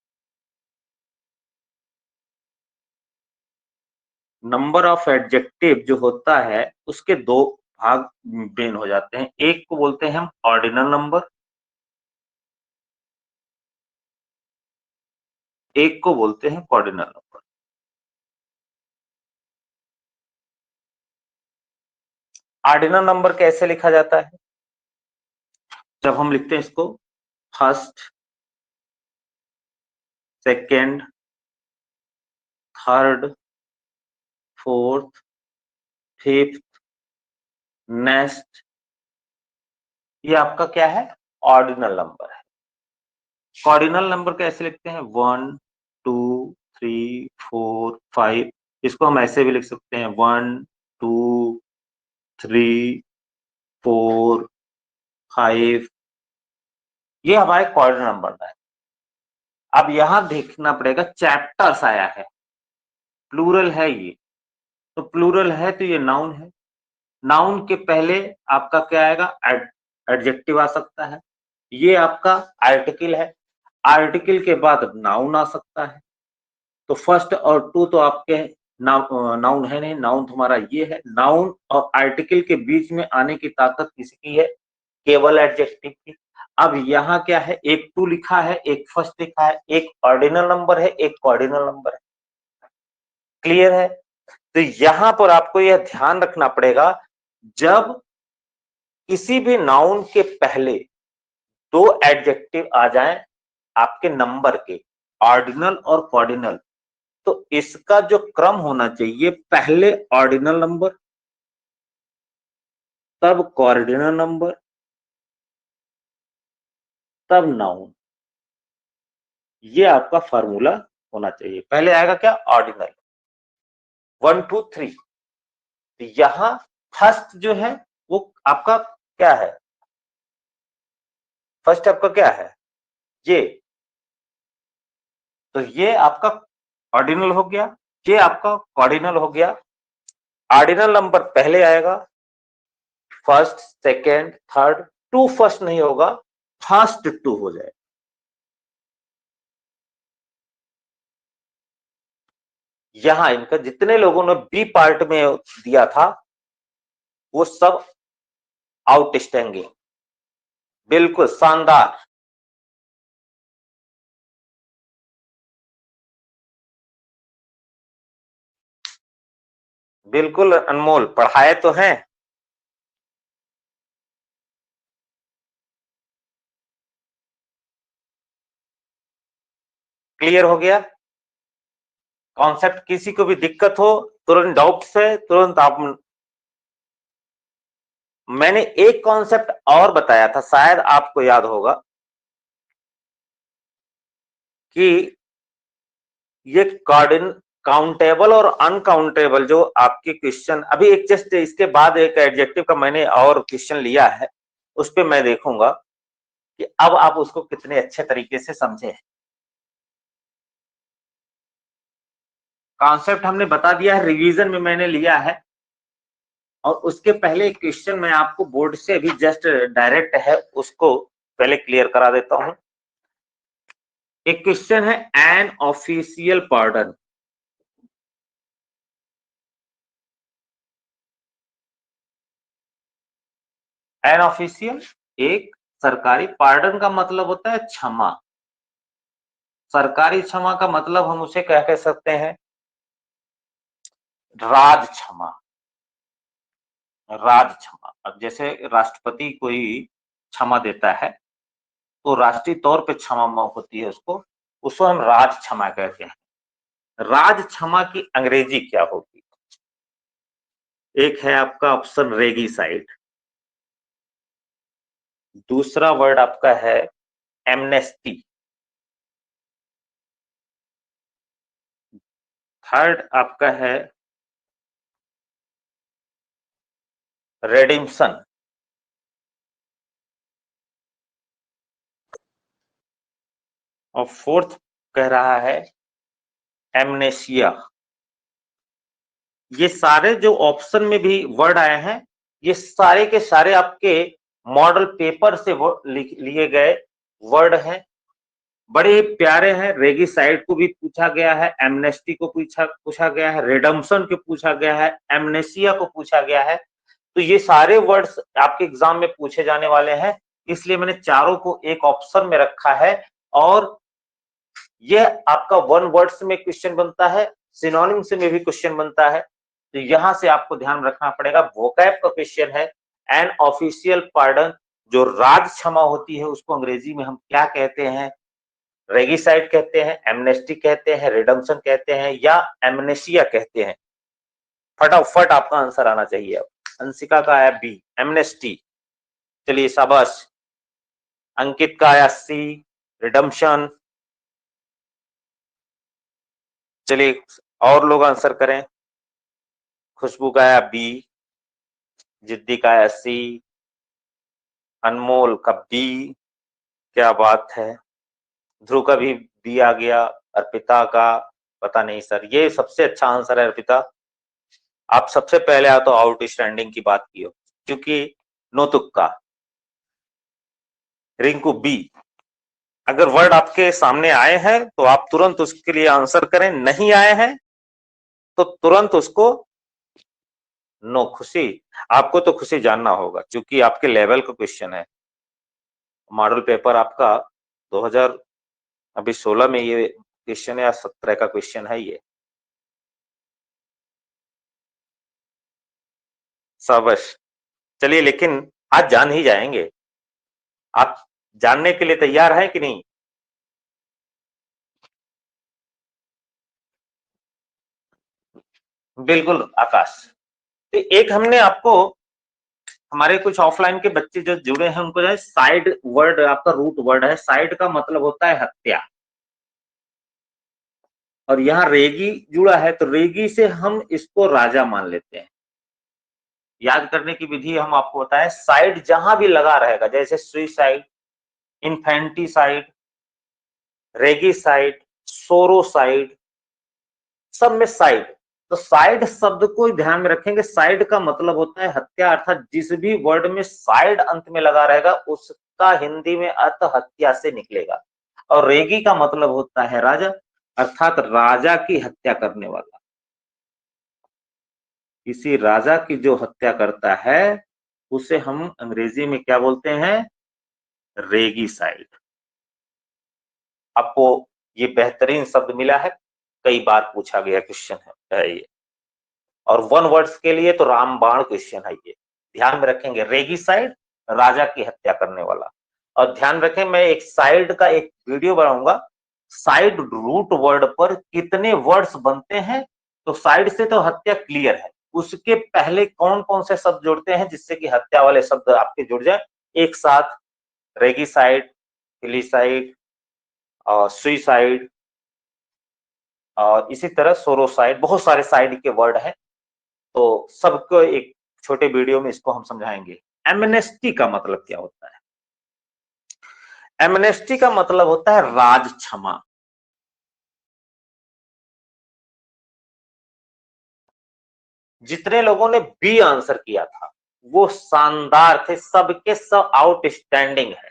Number of adjective जो होता है उसके दो भाग मेन हो जाते हैं। एक को बोलते हैं हम ऑर्डिनल नंबर, एक को बोलते हैं कॉर्डिनल नंबर। ऑर्डिनल नंबर कैसे लिखा जाता है? जब हम लिखते हैं इसको first, second, third, fourth, fifth, next, ये आपका क्या है? ऑर्डिनल नंबर है। कॉर्डिनल नंबर कैसे लिखते हैं? 1 2 3 4 5। इसको हम ऐसे भी लिख सकते हैं 1 2 3 4 5। ये हमारे कॉर्डिनल नंबर है। अब यहां देखना पड़ेगा, चैप्टर्स आया है, प्लूरल है ये, तो प्लूरल है तो ये नाउन है। नाउन के पहले आपका क्या आएगा? एडजेक्टिव आ सकता है। ये आपका आर्टिकल है, आर्टिकल के बाद नाउन आ सकता है। तो फर्स्ट और टू तो आपके नाउन है नहीं, नाउन तुम्हारा ये है। नाउन और आर्टिकल के बीच में आने की ताकत किसकी है? केवल एडजेक्टिव की। अब यहाँ क्या है? एक टू लिखा है, एक फर्स्ट लिखा है, एक ऑर्डिनल नंबर है, एक कॉर्डिनल नंबर है। क्लियर है? तो यहां पर आपको यह ध्यान रखना पड़ेगा, जब किसी भी नाउन के पहले दो एडजेक्टिव आ जाएं आपके नंबर के, ऑर्डिनल और कॉर्डिनल, तो इसका जो क्रम होना चाहिए, पहले ऑर्डिनल नंबर, तब कॉर्डिनल नंबर, तब नाउन। ये आपका फार्मूला होना चाहिए। पहले आएगा क्या? ऑर्डिनल, 1 2 3। तो यहां फर्स्ट जो है वो आपका क्या है? फर्स्ट आपका क्या है? ये, तो ये आपका ऑर्डिनल हो गया, ये आपका कॉर्डिनल हो गया। ऑर्डिनल नंबर पहले आएगा, first, second, third. Two first नहीं होगा, फर्स्ट टू हो जाए। यहां इनका जितने लोगों ने बी पार्ट में दिया था वो सब आउटस्टैंडिंग, बिल्कुल शानदार। बिल्कुल अनमोल, पढ़ाए तो हैं। क्लियर हो गया कॉन्सेप्ट? किसी को भी दिक्कत हो, तुरंत डाउट से तुरंत आप। मैंने एक कॉन्सेप्ट और बताया था, शायद आपको याद होगा, कि ये काउंटेबल और अनकाउंटेबल जो आपके क्वेश्चन, अभी एक जस्ट इसके बाद एक एडजेक्टिव का मैंने और क्वेश्चन लिया है, उस पर मैं देखूंगा कि अब आप उसको कितने अच्छे तरीके से समझे। कॉन्सेप्ट हमने बता दिया है, रिवीजन में मैंने लिया है। और उसके पहले एक क्वेश्चन मैं आपको बोर्ड से अभी जस्ट डायरेक्ट है, उसको पहले क्लियर करा देता हूं। एक क्वेश्चन है, an official pardon. An official एक सरकारी, पार्डन का मतलब होता है क्षमा, सरकारी क्षमा का मतलब हम उसे क्या कह सकते हैं? राज क्षमा। राज क्षमा, अब जैसे राष्ट्रपति कोई क्षमा देता है तो राष्ट्रीय तौर पे क्षमा होती है उसको हम राज क्षमा कहते हैं। राज क्षमा की अंग्रेजी क्या होगी? एक है आपका ऑप्शन रेगिसाइड, दूसरा वर्ड आपका है एमनेस्टी, थर्ड आपका है रेडिम्सन, और फोर्थ कह रहा है एमनेसिया। ये सारे जो ऑप्शन में भी वर्ड आए हैं, ये सारे के सारे आपके मॉडल पेपर से लिए गए वर्ड हैं, बड़े प्यारे हैं। रेगिसाइड को भी पूछा गया है, एमनेस्टी को पूछा गया है, रिडम्पशन को पूछा गया है, एमनेसिया को पूछा गया है। तो ये सारे वर्ड्स आपके एग्जाम में पूछे जाने वाले हैं, इसलिए मैंने चारों को एक ऑप्शन में रखा है। और यह आपका वन वर्ड्स में क्वेश्चन बनता है, सिनोनिम से में भी क्वेश्चन बनता है। तो यहां से आपको ध्यान रखना पड़ेगा, वोकैब का क्वेश्चन है। एन ऑफिशियल पार्डन, जो राज क्षमा होती है उसको अंग्रेजी में हम क्या कहते हैं? रेगिसाइड कहते हैं, एमनेस्टी कहते हैं, रिडम्पशन कहते हैं, या एमनेसिया कहते हैं। फटाफट आपका आंसर आना चाहिए। अब अंशिका का आया बी, एमनेस्टी। चलिए शाबाश। अंकित का आया सी, रिडम्पशन। चलिए और लोग आंसर करें। खुशबू का आया बी, जिद्दी का आया सी, अनमोल का बी, क्या बात है। ध्रुव का भी बी आ गया, अर्पिता का पता नहीं सर, ये सबसे अच्छा आंसर है अर्पिता। आप सबसे पहले आ तो आउटस्टैंडिंग की बात की हो, क्योंकि नो तुक्का। रिंकू बी। अगर वर्ड आपके सामने आए हैं तो आप तुरंत उसके लिए आंसर करें, नहीं आए हैं तो तुरंत उसको नो। खुशी, आपको तो खुशी जानना होगा क्योंकि आपके लेवल का क्वेश्चन है। मॉडल पेपर आपका 2016 में ये क्वेश्चन है या 17 का क्वेश्चन है ये। शाबाश। चलिए, लेकिन आज जान ही जाएंगे। आप जानने के लिए तैयार हैं कि नहीं? बिल्कुल आकाश। तो एक हमने आपको, हमारे कुछ ऑफलाइन के बच्चे जो जुड़े हैं उनको जो है साइड वर्ड, आपका रूट वर्ड है, साइड का मतलब होता है हत्या। और यहाँ रेगी जुड़ा है तो रेगी से हम इसको राजा मान लेते हैं। याद करने की विधि हम आपको बताएं, साइड जहां भी लगा रहेगा, जैसे सुइसाइड, इन्फेंटिसाइड, रेगिसाइड, सोरोसाइड, सब में साइड। तो साइड शब्द को ध्यान में रखेंगे, साइड का मतलब होता है हत्या, अर्थात जिस भी वर्ड में साइड अंत में लगा रहेगा उसका हिंदी में अर्थ हत्या से निकलेगा। और रेगी का मतलब होता है राजा, अर्थात राजा की हत्या करने वाला। किसी राजा की जो हत्या करता है उसे हम अंग्रेजी में क्या बोलते हैं? रेगिसाइड। आपको ये बेहतरीन शब्द मिला है, कई बार पूछा गया क्वेश्चन है ये। और वन वर्ड्स के लिए तो रामबाण क्वेश्चन है ये, ध्यान में रखेंगे। रेगिसाइड, राजा की हत्या करने वाला। और ध्यान रखें, मैं एक साइड का एक वीडियो बनाऊंगा, साइड रूट वर्ड पर कितने वर्ड्स बनते हैं। तो साइड से तो हत्या क्लियर है, उसके पहले कौन कौन से शब्द जुड़ते हैं जिससे कि हत्या वाले शब्द आपके जुड़ जाए एक साथ? रेगिसाइड, फिलिसाइड, सुइसाइड, और इसी तरह सोरोसाइड, बहुत सारे साइड के वर्ड हैं। तो सबको एक छोटे वीडियो में इसको हम समझाएंगे। एमनेस्टी का मतलब क्या होता है? एमनेस्टी का मतलब होता है राज क्षमा। जितने लोगों ने बी आंसर किया था वो शानदार थे, सबके सब आउटस्टैंडिंग है।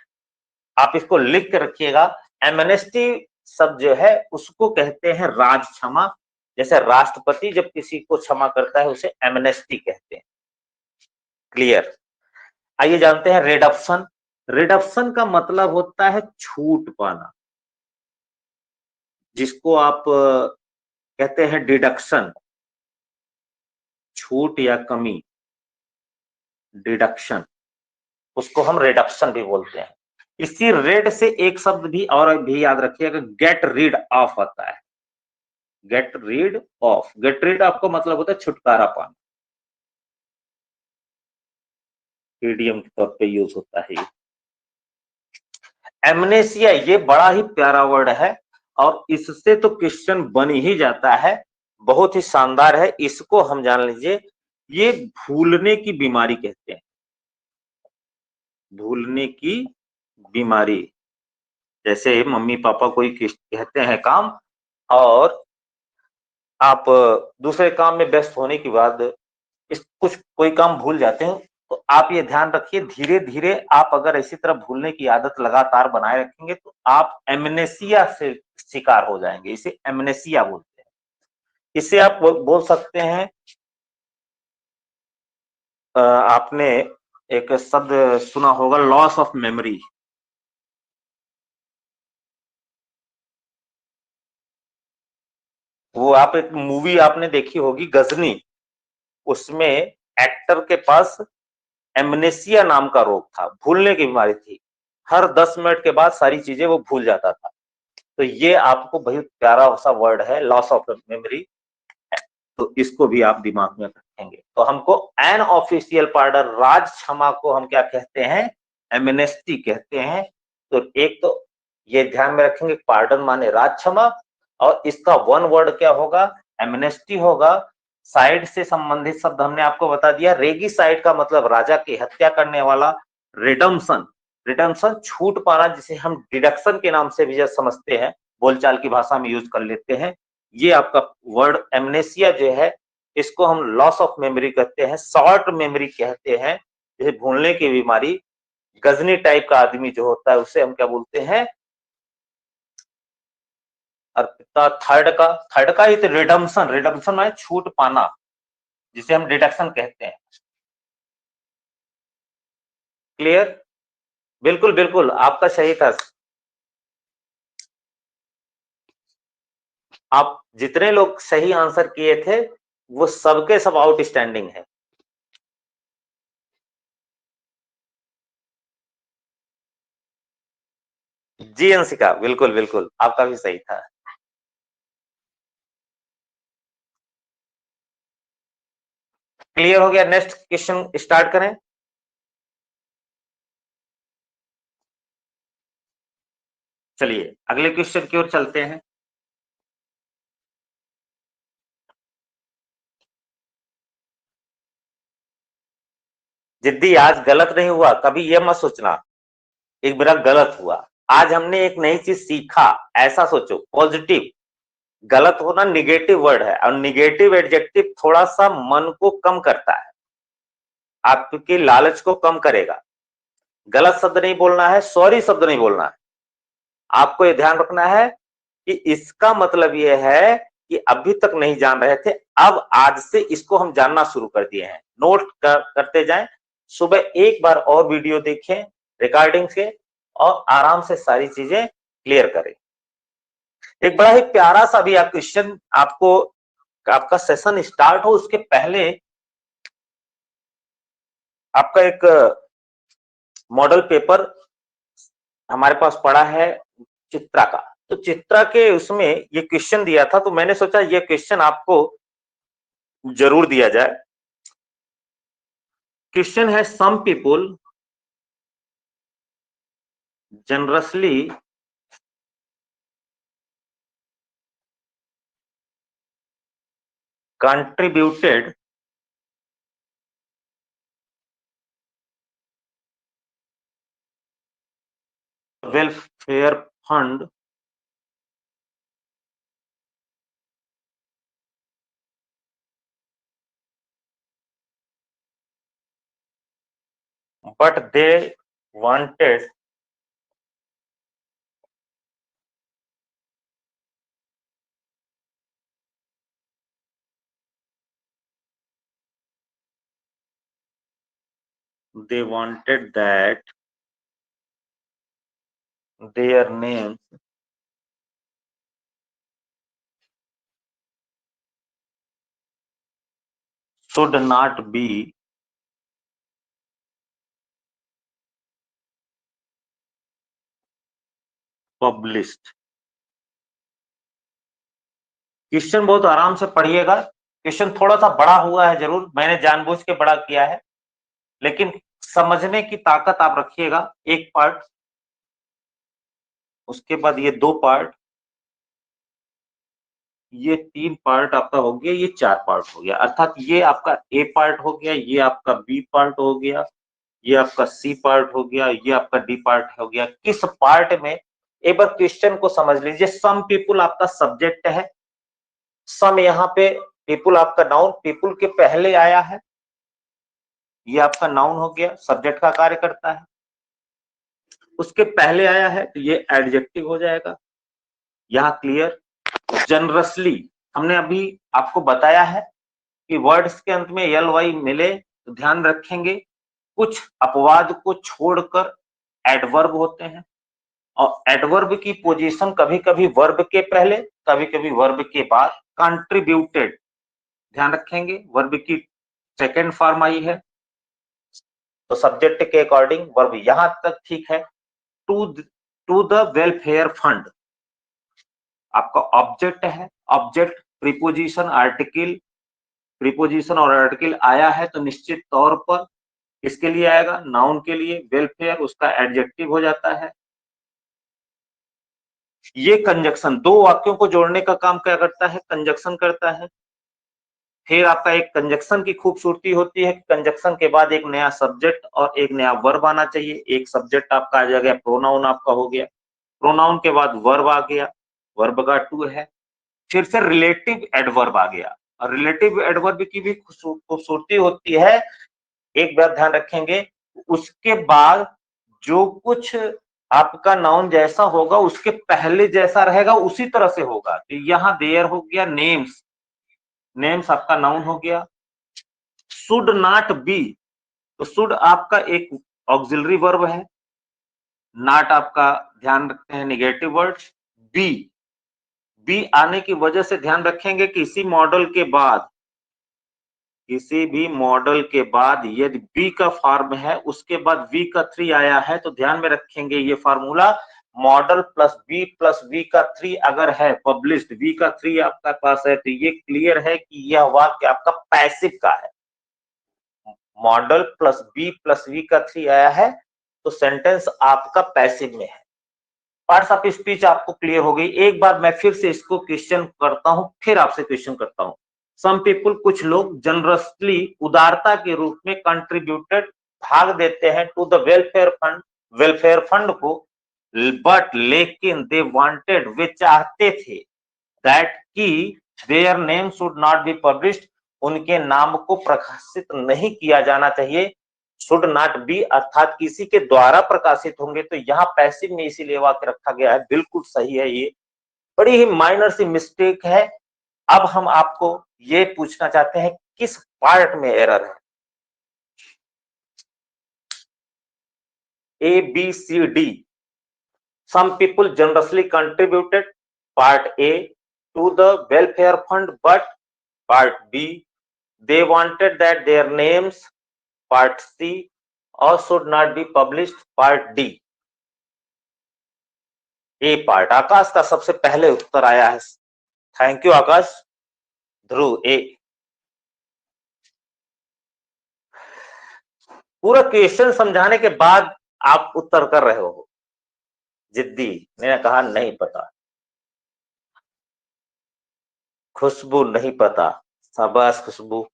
आप इसको लिख के रखिएगा। एमनेस्टी शब्द जो है उसको कहते हैं राज क्षमा। जैसे राष्ट्रपति जब किसी को क्षमा करता है उसे एमनेस्टी कहते हैं। क्लियर? आइए जानते हैं रिडक्शन। रिडक्शन का मतलब होता है छूट पाना। जिसको आप कहते हैं डिडक्शन, छूट या कमी, डिडक्शन, उसको हम रिडक्शन भी बोलते हैं। इसी रेड से एक शब्द भी और भी याद रखिएगा, गेट रीड ऑफ आता है। Get rid of, get rid of का मतलब होता है छुटकारा पाना, ईडीएम के तौर पे यूज होता है ये। एमनेसिया, ये बड़ा ही प्यारा वर्ड है और इससे तो क्वेश्चन बन ही जाता है, बहुत ही शानदार है। इसको हम जान लीजिए, ये भूलने की बीमारी कहते हैं, भूलने की बीमारी। जैसे मम्मी पापा कोई कहते हैं काम और आप दूसरे काम में व्यस्त होने के बाद इस कुछ कोई काम भूल जाते हैं, तो आप ये ध्यान रखिए, धीरे धीरे आप अगर इसी तरह भूलने की आदत लगातार बनाए रखेंगे तो आप एमनेसिया से शिकार हो जाएंगे। इसे एमनेसिया बोलते हैं। इसे आप बोल सकते हैं, आपने एक शब्द सुना होगा, लॉस ऑफ मेमोरी। वो आप एक मूवी आपने देखी होगी गजनी, उसमें एक्टर के पास एमनेसिया नाम का रोग था, भूलने की बीमारी थी। हर 10 मिनट के बाद सारी चीजें वो भूल जाता था। तो ये आपको बहुत प्यारा सा वर्ड है, लॉस ऑफ मेमोरी। तो इसको भी आप दिमाग में रखेंगे। तो हमको एन ऑफिशियल पार्डर, राज क्षमा को हम क्या कहते हैं, एमनेस्टी कहते हैं। तो एक तो ये ध्यान में रखेंगे, पार्डन माने राज क्षमा, और इसका वन वर्ड क्या होगा, एमनेस्टी होगा। साइड से संबंधित शब्द हमने आपको बता दिया, रेगी साइड का मतलब राजा की हत्या करने वाला, रिडम्सन, रिडम्सन छूट पाना, जिसे हम डिडक्शन के नाम से भी समझते हैं, बोलचाल की भाषा में यूज कर लेते हैं। ये आपका वर्ड एमनेसिया जो है, इसको हम लॉस ऑफ मेमोरी कहते हैं, शॉर्ट मेमोरी कहते हैं, जैसे भूलने की बीमारी। गजनी टाइप का आदमी जो होता है उसे हम क्या बोलते हैं, अर्पिता। थर्ड का ही तो रिडम्सन, रिडम्सन माने छूट पाना, जिसे हम डिडक्शन कहते हैं। क्लियर? बिल्कुल बिल्कुल, आपका सही था। आप जितने लोग सही आंसर किए थे वो सबके सब आउटस्टैंडिंग है। जी अंशिका, बिल्कुल बिल्कुल, आपका भी सही था। क्लियर हो गया? नेक्स्ट क्वेश्चन स्टार्ट करें। चलिए अगले क्वेश्चन की ओर चलते हैं। जिद्दी, आज गलत नहीं हुआ, कभी ये मत सोचना एक मेरा गलत हुआ। आज हमने एक नई चीज सीखा, ऐसा सोचो, पॉजिटिव। गलत होना निगेटिव वर्ड है और निगेटिव एडजेक्टिव थोड़ा सा मन को कम करता है, आपकी लालच को कम करेगा। गलत शब्द नहीं बोलना है, सॉरी शब्द नहीं बोलना है। आपको ये ध्यान रखना है कि इसका मतलब ये है कि अभी तक नहीं जान रहे थे, अब आज से इसको हम जानना शुरू कर दिए हैं। नोट करते जाएं, सुबह एक बार और वीडियो देखें रिकॉर्डिंग से, और आराम से सारी चीजें क्लियर करें। एक बड़ा ही प्यारा सा भी क्वेश्चन आपको, आपका सेशन स्टार्ट हो उसके पहले आपका एक मॉडल पेपर हमारे पास पड़ा है चित्रा का। तो चित्रा के उसमें ये क्वेश्चन दिया था, तो मैंने सोचा ये क्वेश्चन आपको जरूर दिया जाए। क्वेश्चन है, some people generously contributed welfare fund but they wanted that their names should not be published। Question बहुत आराम से पढ़िएगा। क्वेश्चन थोड़ा सा बड़ा हुआ है, जरूर मैंने जानबूझ के बड़ा किया है, लेकिन समझने की ताकत आप रखिएगा। एक पार्ट, उसके बाद ये 2 पार्ट, ये 3 पार्ट आपका हो गया, ये 4 पार्ट हो गया। अर्थात ये आपका ए पार्ट हो गया, ये आपका बी पार्ट हो गया, ये आपका सी पार्ट हो गया, ये आपका डी पार्ट हो गया। किस पार्ट में, एक बार क्वेश्चन को समझ लीजिए। सम पीपुल आपका सब्जेक्ट है, सम यहाँ पे पीपुल आपका नाउन, पीपुल के पहले आया है, ये आपका नाउन हो गया, सब्जेक्ट का कार्य करता है। उसके पहले आया है तो ये एडजेक्टिव हो जाएगा। यहाँ क्लियर। जनरसली हमने अभी आपको बताया है कि वर्ड्स के अंत में यल वाई मिले तो ध्यान रखेंगे कुछ अपवाद को छोड़कर एडवर्ब होते हैं, और एडवर्ब की पोजीशन कभी कभी वर्ब के पहले, कभी कभी वर्ब के बाद। कंट्रीब्यूटेड ध्यान रखेंगे, वर्ब की सेकेंड फॉर्म आई है तो सब्जेक्ट के अकॉर्डिंग वर्ब। यहां तक ठीक है। टू द वेलफेयर फंड आपका ऑब्जेक्ट है, ऑब्जेक्ट प्रीपोजिशन आर्टिकल, प्रीपोजिशन और आर्टिकल आया है तो निश्चित तौर पर इसके लिए आएगा, नाउन के लिए। वेलफेयर उसका एडजेक्टिव हो जाता है। ये कंजक्शन, 2 वाक्यों को जोड़ने का काम क्या करता है, कंजक्शन करता है। फिर आपका एक कंजक्शन की खूबसूरती होती है कि कंजक्शन के बाद एक नया सब्जेक्ट और एक नया वर्ब आना चाहिए। एक सब्जेक्ट आपका आ जाएगा, प्रोनाउन आपका हो गया, प्रोनाउन के बाद वर्ब आ गया, वर्ब का 2 है। फिर से रिलेटिव एडवर्ब आ गया, और रिलेटिव एडवर्ब की भी खूबसूरती होती है, एक बात ध्यान रखेंगे, उसके बाद जो कुछ आपका नाउन जैसा होगा उसके पहले जैसा रहेगा उसी तरह से होगा। तो यहाँ देयर हो गया, नेम्स, नेम्स आपका नाउन हो गया। शुड नॉट बी, तो शुड आपका एक ऑक्सिलरी वर्ब है, नॉट आपका ध्यान रखते हैं नेगेटिव वर्ड। बी, बी आने की वजह से ध्यान रखेंगे कि इसी मॉडल के बाद, किसी भी मॉडल के बाद यदि बी का फॉर्म है उसके बाद वी का 3 आया है तो ध्यान में रखेंगे ये फार्मूला, मॉडल प्लस वी का 3 अगर है, पब्लिश्ड वी का 3 आपका पास है, तो ये क्लियर है कि यह वाक्य आपका पैसिव का है। मॉडल प्लस वी का 3 आया है तो सेंटेंस आपका पैसिव में है। पार्ट्स ऑफ स्पीच आपको क्लियर हो गई। एक बार मैं फिर से इसको क्वेश्चन करता हूं, फिर आपसे क्वेश्चन करता हूं। सम पीपुल, कुछ लोग, जनरसली उदारता के रूप में, कंट्रीब्यूटेड भाग देते हैं to the welfare fund, welfare fund को, बट लेकिन दे वांटेड, वे चाहते थे, दैट की their name should not be published, उनके नाम को प्रकाशित नहीं किया जाना चाहिए। शुड नॉट बी अर्थात किसी के द्वारा प्रकाशित होंगे, तो यहाँ पैसिव में इसीलिए वाक्य रखा गया है, बिल्कुल सही है। ये बड़ी ही माइनर सी मिस्टेक है। अब हम आपको ये पूछना चाहते हैं किस पार्ट में एरर है। A B C D, some people generously contributed, part A, to the welfare fund, but part B, they wanted that their names, part C, or should not be published, part D। A part Akash का सबसे पहले उत्तर आया है, thank you आकाश। ध्रुव ए। पूरा question समझाने के बाद आप उत्तर कर रहे हो जिद्दी। मैंने कहा नहीं पता, खुशबू नहीं पता, शाबाश खुशबू।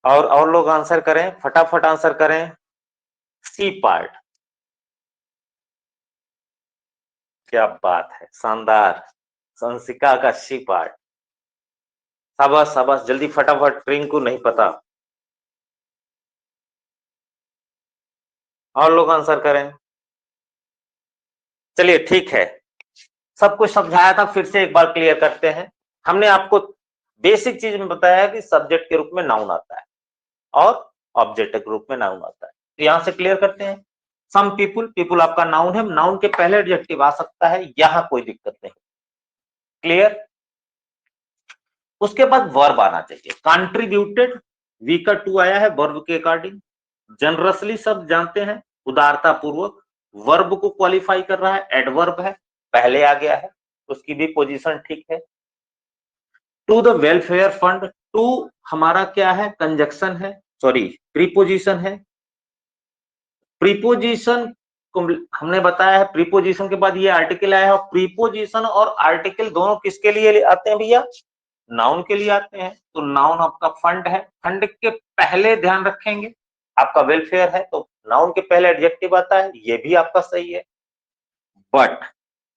और लोग आंसर करें, फटाफट आंसर करें। सी पार्ट, क्या बात है, शानदार, संसिका का सी पार्ट, शाबाश शाबाश, जल्दी फटाफट, रिंकू नहीं पता। और लोग आंसर करें। चलिए ठीक है, सब कुछ समझाया था, फिर से एक बार क्लियर करते हैं। हमने आपको बेसिक चीज में बताया कि सब्जेक्ट के रूप में नाउन आता है और ऑब्जेक्ट के रूप में नाउन आता है। तो यहां से क्लियर करते हैं। सम पीपुल, पीपुल आपका नाउन है, नाउन के पहले एडजेक्टिव आ सकता है, यहां कोई दिक्कत नहीं। क्लियर? उसके बाद वर्ब आना चाहिए। कंट्रीब्यूटेड, वी का टू आया है वर्ब के अकॉर्डिंग। जनरसली सब जानते हैं, उदारता पूर्वक, वर्ब को क्वालिफाई कर रहा है, एडवर्ब है, पहले आ गया है, उसकी भी पोजीशन ठीक है। To the welfare fund, to हमारा क्या है? कंजक्शन है, सॉरी प्रीपोजिशन है। प्रीपोजिशन हमने बताया है, प्रीपोजिशन के बाद ये आर्टिकल आया है, और प्रीपोजिशन और आर्टिकल दोनों किसके लिए आते हैं भैया? नाउन के लिए आते हैं। तो नाउन आपका फंड है, फंड के पहले ध्यान रखेंगे आपका वेलफेयर है, तो नाउन के पहले एडजेक्टिव आता है, ये भी आपका सही है। बट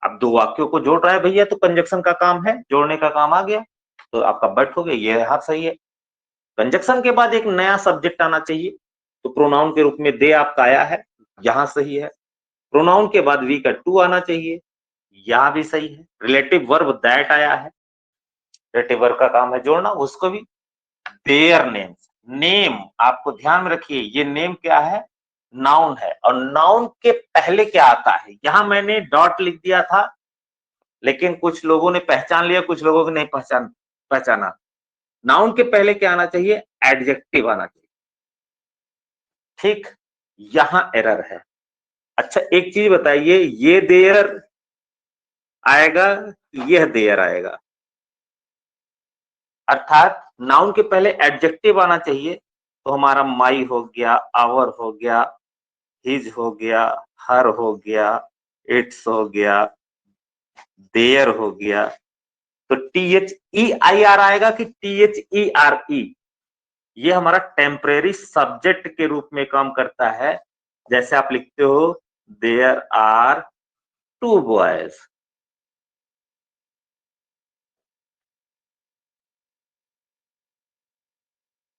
अब दो वाक्यों को जोड़ रहा है भैया, तो कंजक्शन का काम है, जोड़ने का काम आ गया, तो आपका बट हो गया, ये हाँ सही है। कंजक्शन के बाद एक नया सब्जेक्ट आना चाहिए, तो प्रोनाउन के रूप में दे आपका आया है, यहां सही है। प्रोनाउन के बाद वी का टू आना चाहिए, यहां भी सही है। रिलेटिव वर्ब दैट आया है, रिलेटिव वर्ब का काम है जोड़ना, उसको भी। देयर नेम्स, नेम आपको ध्यान में रखिए, ये नेम क्या है? नाउन है, और नाउन के पहले क्या आता है? यहां मैंने डॉट लिख दिया था, लेकिन कुछ लोगों ने पहचान लिया, कुछ लोगों ने नहीं पहचाना। नाउन के पहले क्या आना चाहिए? एडजेक्टिव आना चाहिए। ठीक, यहां एरर है। अच्छा एक चीज बताइए, ये देयर आएगा, यह देयर आएगा? अर्थात नाउन के पहले एडजेक्टिव आना चाहिए, तो हमारा माई हो गया, आवर हो गया, हिज हो गया, हर हो गया, इट्स हो गया, देयर हो गया। तो THEIR आएगा कि THERE? ये हमारा टेम्परेरी सब्जेक्ट के रूप में काम करता है। जैसे आप लिखते हो there are two boys,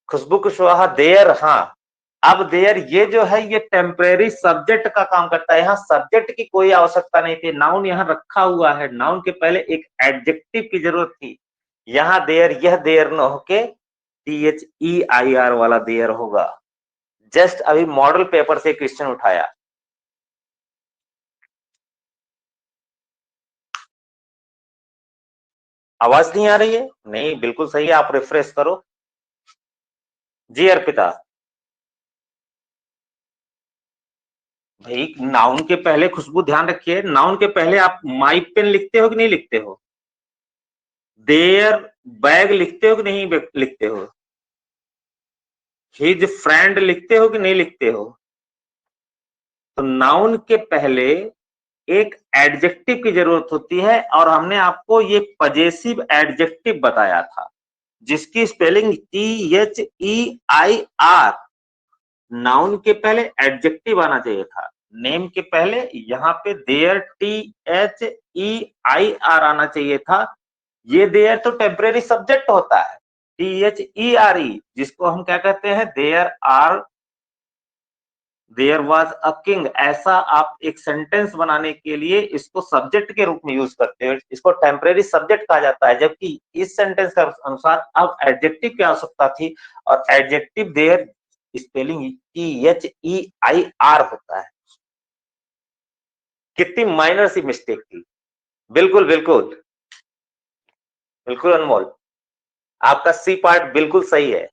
Khushboo Kushwaha there, हाँ। अब देयर ये जो है, ये टेम्परेरी सब्जेक्ट का काम करता है, यहाँ सब्जेक्ट की कोई आवश्यकता नहीं थी, नाउन यहाँ रखा हुआ है, नाउन के पहले एक एडजेक्टिव की जरूरत थी। यहाँ देयर, यह देयर न होके THEIR वाला देयर होगा। जस्ट अभी मॉडल पेपर से क्वेश्चन उठाया। आवाज नहीं आ रही है? नहीं, बिल्कुल सही है, आप रिफ्रेश करो। जी अर्पिता भाई, नाउन के पहले, खुशबू ध्यान रखिए, नाउन के पहले आप माई पेन लिखते हो कि नहीं लिखते हो? देयर बैग लिखते हो कि नहीं लिखते हो? हिज फ्रेंड लिखते हो कि नहीं लिखते हो? तो नाउन के पहले एक एडजेक्टिव की जरूरत होती है, और हमने आपको ये पजेसिव एडजेक्टिव बताया था, जिसकी स्पेलिंग THEIR। नाउन के पहले एडजेक्टिव आना चाहिए था, नेम के पहले यहाँ पे देयर THEIR आना चाहिए था। ये देयर तो टेम्परेरी सब्जेक्ट होता है, THERE, जिसको हम क्या कहते हैं? There was a king. ऐसा आप एक सेंटेंस बनाने के लिए इसको सब्जेक्ट के रूप में यूज करते हो, इसको टेम्परेरी सब्जेक्ट कहा जाता है। जबकि इस सेंटेंस के अनुसार अब एडजेक्टिव की आवश्यकता थी, और एडजेक्टिव देयर स्पेलिंग THEIR होता है। कितनी माइनर सी मिस्टेक थी। बिल्कुल बिल्कुल बिल्कुल अनमोल, आपका सी पार्ट बिल्कुल सही है।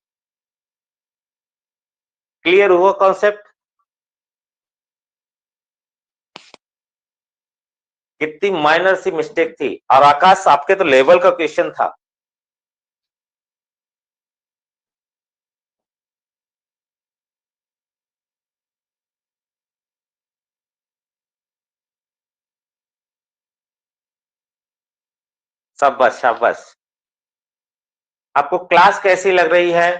क्लियर हुआ कॉन्सेप्ट? कितनी माइनर सी मिस्टेक थी। और आकाश, आपके तो लेवल का क्वेश्चन था। शाबाश शाबाश। आपको क्लास कैसी लग रही है?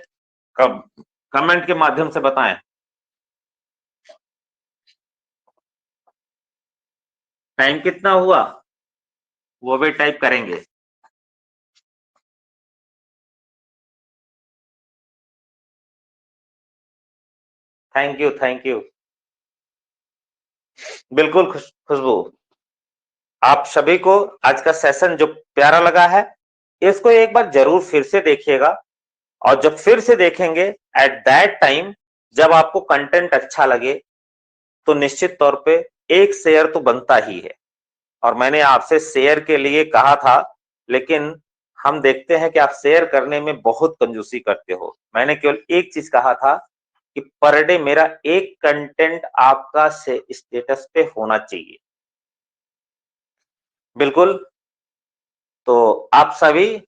कब कमेंट के माध्यम से बताएं। टाइम कितना हुआ वो भी टाइप करेंगे। Thank you thank you. बिल्कुल खुशबू, आप सभी को आज का सेशन जो प्यारा लगा है, इसको एक बार जरूर फिर से देखिएगा। और जब फिर से देखेंगे, एट दैट टाइम, जब आपको कंटेंट अच्छा लगे, तो निश्चित तौर पे एक शेयर तो बनता ही है। और मैंने आपसे शेयर के लिए कहा था, लेकिन हम देखते हैं कि आप शेयर करने में बहुत कंजूसी करते हो। मैंने केवल एक चीज कहा था कि पर डे मेरा एक कंटेंट आपका स्टेटस पे होना चाहिए। बिल्कुल। तो आप सभी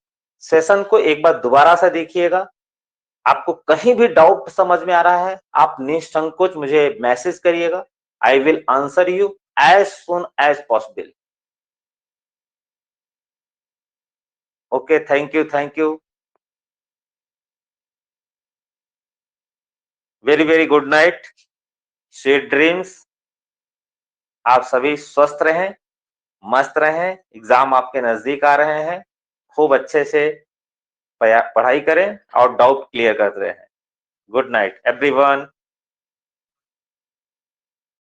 सेशन को एक बार दोबारा से देखिएगा। आपको कहीं भी डाउट समझ में आ रहा है, आप निसंकोच मुझे मैसेज करिएगा। I will answer you as soon as possible. Okay, thank you, thank you. Very very good night, sweet dreams. आप सभी स्वस्थ रहें, मस्त रहें। एग्जाम आपके नजदीक आ रहे हैं, खूब अच्छे से पढ़ाई करें और डाउट क्लियर करते रहें। Good night everyone.